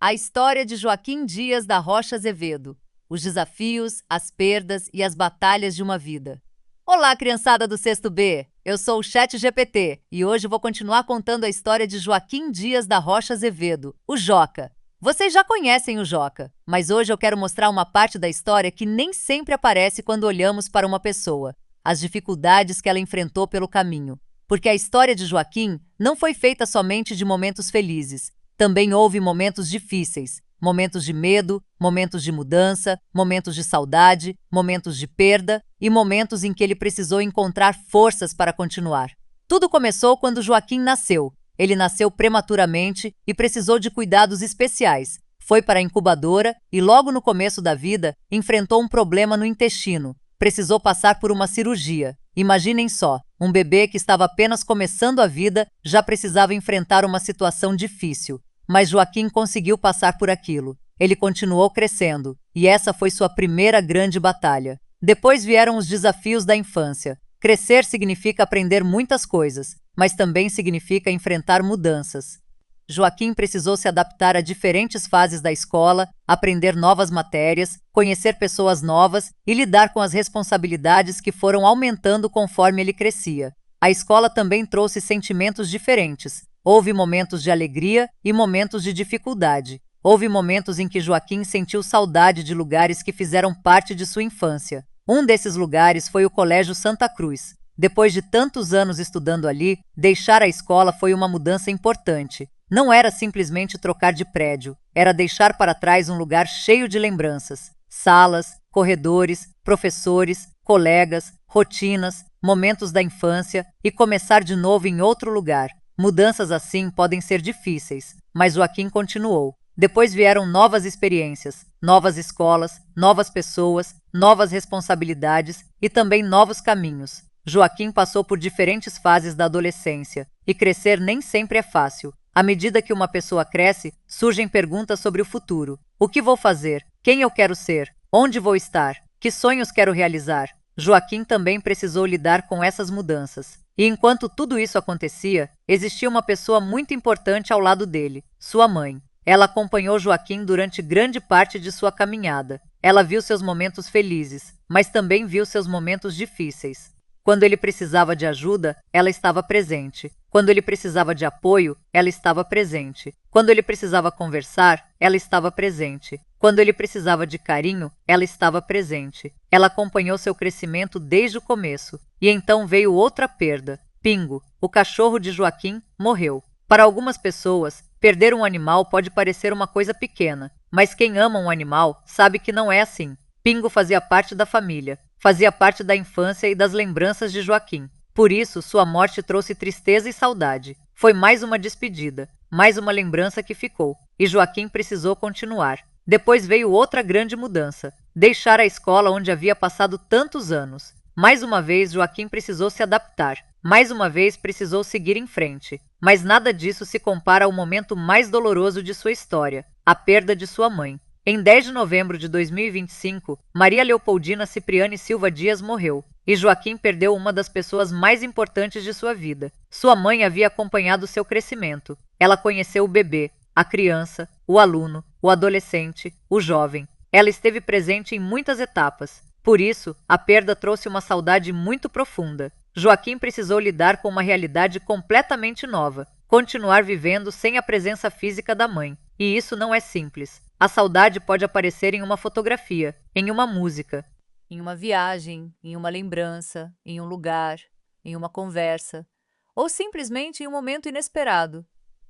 A história de Joaquim Dias da Rocha Azevedo. Os desafios, as perdas e as batalhas de uma vida. Olá, criançada do Sexto B! Eu sou o ChatGPT e hoje vou continuar contando a história de Joaquim Dias da Rocha Azevedo, o Joca. Vocês já conhecem o Joca, mas hoje eu quero mostrar uma parte da história que nem sempre aparece quando olhamos para uma pessoa, as dificuldades que ela enfrentou pelo caminho. Porque a história de Joaquim não foi feita somente de momentos felizes. Também houve momentos difíceis, momentos de medo, momentos de mudança, momentos de saudade, momentos de perda e momentos em que ele precisou encontrar forças para continuar. Tudo começou quando Joaquim nasceu. Ele nasceu prematuramente e precisou de cuidados especiais. Foi para a incubadora e logo no começo da vida enfrentou um problema no intestino. Precisou passar por uma cirurgia. Imaginem só, um bebê que estava apenas começando a vida já precisava enfrentar uma situação difícil. Mas Joaquim conseguiu passar por aquilo. Ele continuou crescendo, e essa foi sua primeira grande batalha. Depois vieram os desafios da infância. Crescer significa aprender muitas coisas, mas também significa enfrentar mudanças. Joaquim precisou se adaptar a diferentes fases da escola, aprender novas matérias, conhecer pessoas novas e lidar com as responsabilidades que foram aumentando conforme ele crescia. A escola também trouxe sentimentos diferentes. Houve momentos de alegria e momentos de dificuldade. Houve momentos em que Joaquim sentiu saudade de lugares que fizeram parte de sua infância. Um desses lugares foi o Colégio Santa Cruz. Depois de tantos anos estudando ali, deixar a escola foi uma mudança importante. Não era simplesmente trocar de prédio, era deixar para trás um lugar cheio de lembranças. Salas, corredores, professores, colegas, rotinas, momentos da infância e começar de novo em outro lugar. Mudanças assim podem ser difíceis, mas Joaquim continuou. Depois vieram novas experiências, novas escolas, novas pessoas, novas responsabilidades e também novos caminhos. Joaquim passou por diferentes fases da adolescência, e crescer nem sempre é fácil. À medida que uma pessoa cresce, surgem perguntas sobre o futuro. O que vou fazer? Quem eu quero ser? Onde vou estar? Que sonhos quero realizar? Joaquim também precisou lidar com essas mudanças. E enquanto tudo isso acontecia, existia uma pessoa muito importante ao lado dele, sua mãe. Ela acompanhou Joaquim durante grande parte de sua caminhada. Ela viu seus momentos felizes, mas também viu seus momentos difíceis. Quando ele precisava de ajuda, ela estava presente. Quando ele precisava de apoio, ela estava presente. Quando ele precisava conversar, ela estava presente. Quando ele precisava de carinho, ela estava presente. Ela acompanhou seu crescimento desde o começo. E então veio outra perda. Pingo, o cachorro de Joaquim, morreu. Para algumas pessoas, perder um animal pode parecer uma coisa pequena, mas quem ama um animal sabe que não é assim. Pingo fazia parte da família, fazia parte da infância e das lembranças de Joaquim. Por isso, sua morte trouxe tristeza e saudade. Foi mais uma despedida, mais uma lembrança que ficou, e Joaquim precisou continuar. Depois veio outra grande mudança, deixar a escola onde havia passado tantos anos. Mais uma vez, Joaquim precisou se adaptar. Mais uma vez, precisou seguir em frente. Mas nada disso se compara ao momento mais doloroso de sua história, a perda de sua mãe. Em 10 de novembro de 2025, Maria Leopoldina Cipriane Silva Dias morreu, e Joaquim perdeu uma das pessoas mais importantes de sua vida. Sua mãe havia acompanhado seu crescimento. Ela conheceu o bebê, a criança, o aluno, o adolescente, o jovem. Ela esteve presente em muitas etapas. Por isso, a perda trouxe uma saudade muito profunda. Joaquim precisou lidar com uma realidade completamente nova, continuar vivendo sem a presença física da mãe. E isso não é simples. A saudade pode aparecer em uma fotografia, em uma música, em uma viagem, em uma lembrança, em um lugar, em uma conversa, ou simplesmente em um momento inesperado.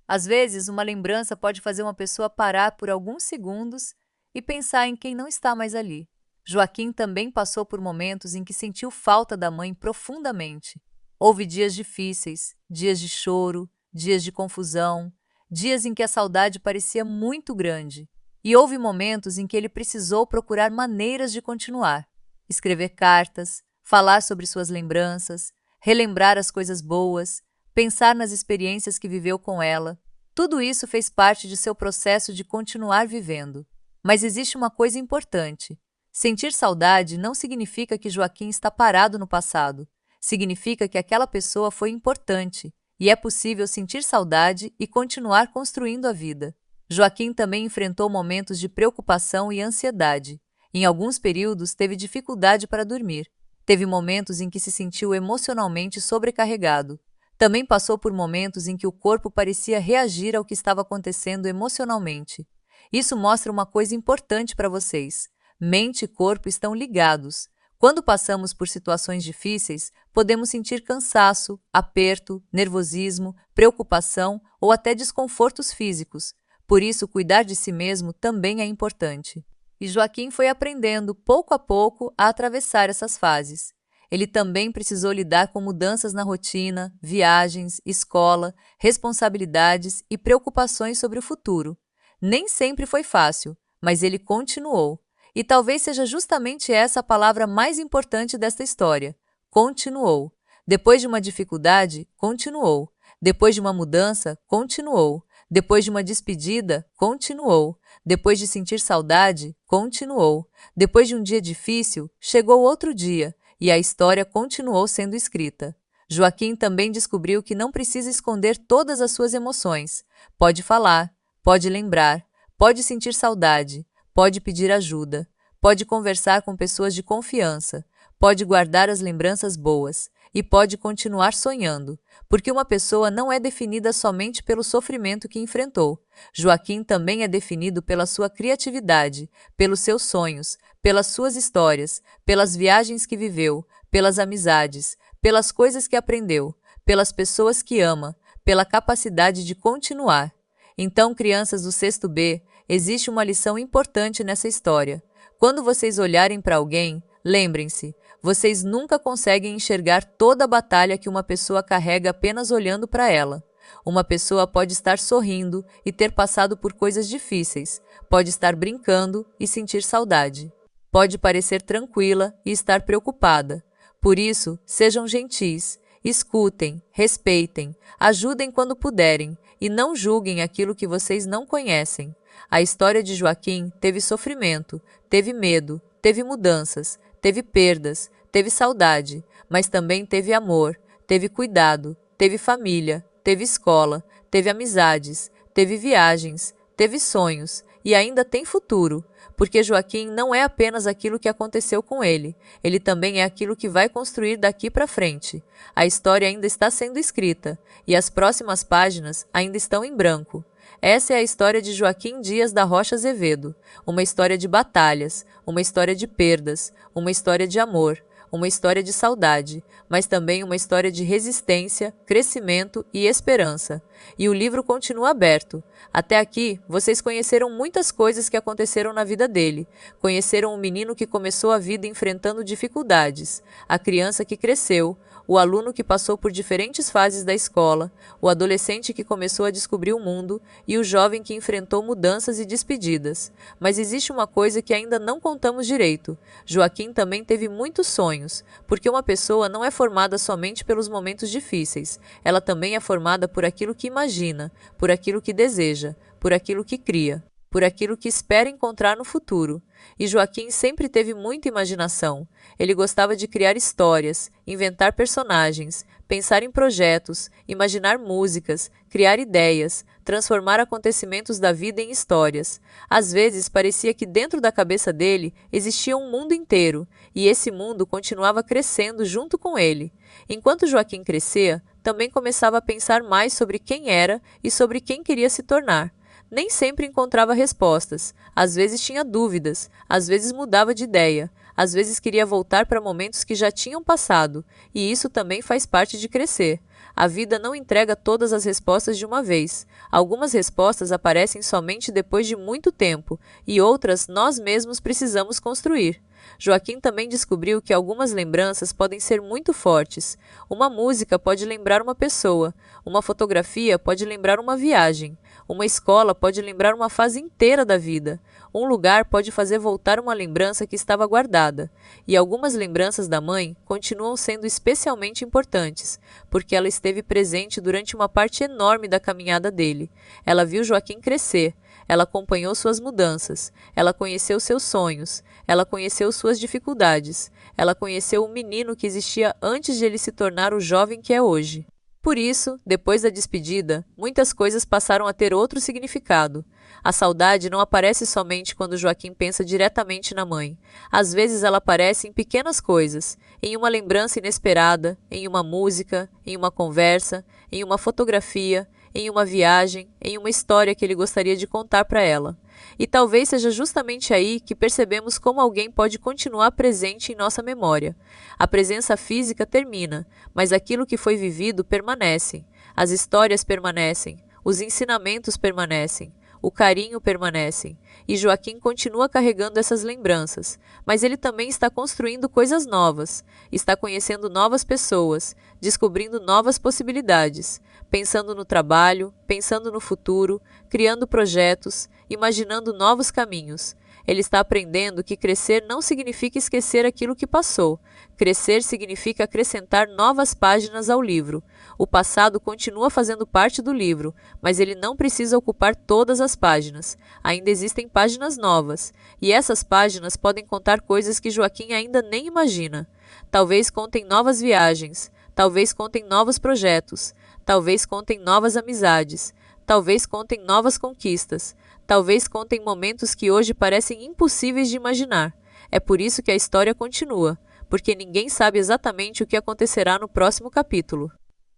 Às vezes, uma lembrança pode fazer uma pessoa parar por alguns segundos e pensar em quem não está mais ali. Joaquim também passou por momentos em que sentiu falta da mãe profundamente. Houve dias difíceis, dias de choro, dias de confusão, dias em que a saudade parecia muito grande. E houve momentos em que ele precisou procurar maneiras de continuar. Escrever cartas, falar sobre suas lembranças, relembrar as coisas boas, pensar nas experiências que viveu com ela. Tudo isso fez parte de seu processo de continuar vivendo. Mas existe uma coisa importante. Sentir saudade não significa que Joaquim está parado no passado. Significa que aquela pessoa foi importante, e é possível sentir saudade e continuar construindo a vida. Joaquim também enfrentou momentos de preocupação e ansiedade. Em alguns períodos, teve dificuldade para dormir. Teve momentos em que se sentiu emocionalmente sobrecarregado. Também passou por momentos em que o corpo parecia reagir ao que estava acontecendo emocionalmente. Isso mostra uma coisa importante para vocês: mente e corpo estão ligados. Quando passamos por situações difíceis, podemos sentir cansaço, aperto, nervosismo, preocupação ou até desconfortos físicos. Por isso, cuidar de si mesmo também é importante. E Joaquim foi aprendendo, pouco a pouco, a atravessar essas fases. Ele também precisou lidar com mudanças na rotina, viagens, escola, responsabilidades e preocupações sobre o futuro. Nem sempre foi fácil, mas ele continuou. E talvez seja justamente essa a palavra mais importante desta história: continuou. Depois de uma dificuldade, continuou. Depois de uma mudança, continuou. Depois de uma despedida, continuou. Depois de sentir saudade, continuou. Depois de um dia difícil, chegou outro dia, e a história continuou sendo escrita. Joaquim também descobriu que não precisa esconder todas as suas emoções. Pode falar, pode lembrar, pode sentir saudade, pode pedir ajuda, pode conversar com pessoas de confiança, pode guardar as lembranças boas e pode continuar sonhando, porque uma pessoa não é definida somente pelo sofrimento que enfrentou. Joaquim também é definido pela sua criatividade, pelos seus sonhos, pelas suas histórias, pelas viagens que viveu, pelas amizades, pelas coisas que aprendeu, pelas pessoas que ama, pela capacidade de continuar. Então, crianças do sexto B, existe uma lição importante nessa história. Quando vocês olharem para alguém, lembrem-se, vocês nunca conseguem enxergar toda a batalha que uma pessoa carrega apenas olhando para ela. Uma pessoa pode estar sorrindo e ter passado por coisas difíceis, pode estar brincando e sentir saudade. Pode parecer tranquila e estar preocupada. Por isso, sejam gentis, escutem, respeitem, ajudem quando puderem e não julguem aquilo que vocês não conhecem. A história de Joaquim teve sofrimento, teve medo, teve mudanças, teve perdas, teve saudade, mas também teve amor, teve cuidado, teve família, teve escola, teve amizades, teve viagens, teve sonhos e ainda tem futuro, porque Joaquim não é apenas aquilo que aconteceu com ele, ele também é aquilo que vai construir daqui para frente. A história ainda está sendo escrita e as próximas páginas ainda estão em branco. Essa é a história de Joaquim Dias da Rocha Azevedo, uma história de batalhas, uma história de perdas, uma história de amor, uma história de saudade, mas também uma história de resistência, crescimento e esperança. E o livro continua aberto. Até aqui, vocês conheceram muitas coisas que aconteceram na vida dele. Conheceram um menino que começou a vida enfrentando dificuldades, a criança que cresceu, o aluno que passou por diferentes fases da escola, o adolescente que começou a descobrir o mundo e o jovem que enfrentou mudanças e despedidas. Mas existe uma coisa que ainda não contamos direito. Joaquim também teve muitos sonhos, porque uma pessoa não é formada somente pelos momentos difíceis, ela também é formada por aquilo que imagina, por aquilo que deseja, por aquilo que cria, por aquilo que espera encontrar no futuro. E Joaquim sempre teve muita imaginação. Ele gostava de criar histórias, inventar personagens, pensar em projetos, imaginar músicas, criar ideias, transformar acontecimentos da vida em histórias. Às vezes parecia que dentro da cabeça dele existia um mundo inteiro, e esse mundo continuava crescendo junto com ele. Enquanto Joaquim crescia, também começava a pensar mais sobre quem era e sobre quem queria se tornar. Nem sempre encontrava respostas, às vezes tinha dúvidas, às vezes mudava de ideia, às vezes queria voltar para momentos que já tinham passado, e isso também faz parte de crescer. A vida não entrega todas as respostas de uma vez. Algumas respostas aparecem somente depois de muito tempo, e outras nós mesmos precisamos construir. Joaquim também descobriu que algumas lembranças podem ser muito fortes. Uma música pode lembrar uma pessoa, uma fotografia pode lembrar uma viagem, uma escola pode lembrar uma fase inteira da vida, um lugar pode fazer voltar uma lembrança que estava guardada. E algumas lembranças da mãe continuam sendo especialmente importantes, porque ela esteve presente durante uma parte enorme da caminhada dele. Ela viu Joaquim crescer, ela acompanhou suas mudanças, ela conheceu seus sonhos, ela conheceu suas dificuldades, ela conheceu o menino que existia antes de ele se tornar o jovem que é hoje. Por isso, depois da despedida, muitas coisas passaram a ter outro significado. A saudade não aparece somente quando Joaquim pensa diretamente na mãe. Às vezes ela aparece em pequenas coisas, em uma lembrança inesperada, em uma música, em uma conversa, em uma fotografia, em uma viagem, em uma história que ele gostaria de contar para ela. E talvez seja justamente aí que percebemos como alguém pode continuar presente em nossa memória. A presença física termina, mas aquilo que foi vivido permanece. As histórias permanecem, os ensinamentos permanecem, o carinho permanece. E Joaquim continua carregando essas lembranças, mas ele também está construindo coisas novas, está conhecendo novas pessoas, descobrindo novas possibilidades, pensando no trabalho, pensando no futuro, criando projetos, imaginando novos caminhos. Ele está aprendendo que crescer não significa esquecer aquilo que passou. Crescer significa acrescentar novas páginas ao livro. O passado continua fazendo parte do livro, mas ele não precisa ocupar todas as páginas. Ainda existem páginas novas, e essas páginas podem contar coisas que Joaquim ainda nem imagina. Talvez contem novas viagens, talvez contem novos projetos, talvez contem novas amizades, talvez contem novas conquistas, talvez contem momentos que hoje parecem impossíveis de imaginar. É por isso que a história continua, porque ninguém sabe exatamente o que acontecerá no próximo capítulo.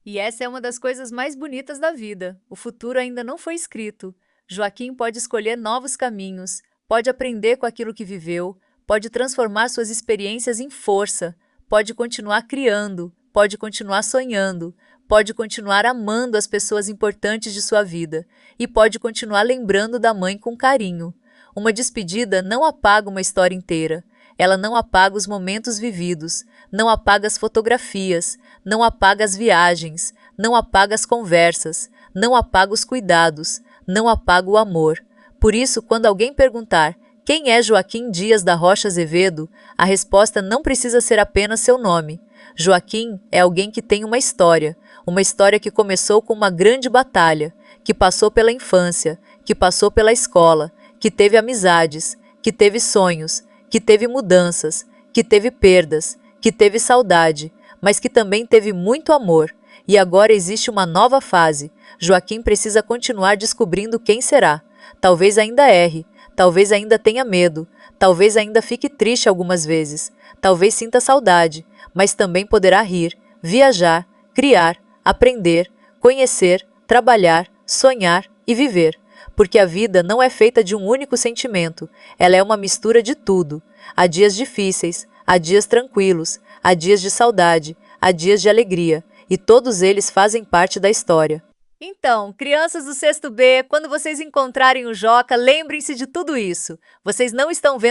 E essa é uma das coisas mais bonitas da vida. O futuro ainda não foi escrito. Joaquim pode escolher novos caminhos, pode aprender com aquilo que viveu, pode transformar suas experiências em força, pode continuar criando, pode continuar sonhando, pode continuar amando as pessoas importantes de sua vida e pode continuar lembrando da mãe com carinho. Uma despedida não apaga uma história inteira. Ela não apaga os momentos vividos, não apaga as fotografias, não apaga as viagens, não apaga as conversas, não apaga os cuidados, não apaga o amor. Por isso, quando alguém perguntar quem é Joaquim Dias da Rocha Azevedo, a resposta não precisa ser apenas seu nome. Joaquim é alguém que tem uma história que começou com uma grande batalha, que passou pela infância, que passou pela escola, que teve amizades, que teve sonhos, que teve mudanças, que teve perdas, que teve saudade, mas que também teve muito amor. E agora existe uma nova fase. Joaquim precisa continuar descobrindo quem será. Talvez ainda erre, talvez ainda tenha medo, talvez ainda fique triste algumas vezes, talvez sinta saudade, mas também poderá rir, viajar, criar, aprender, conhecer, trabalhar, sonhar e viver. Porque a vida não é feita de um único sentimento, ela é uma mistura de tudo. Há dias difíceis, há dias tranquilos, há dias de saudade, há dias de alegria, e todos eles fazem parte da história. Então, crianças do 6º B, quando vocês encontrarem o Joca, lembrem-se de tudo isso. Vocês não estão vendo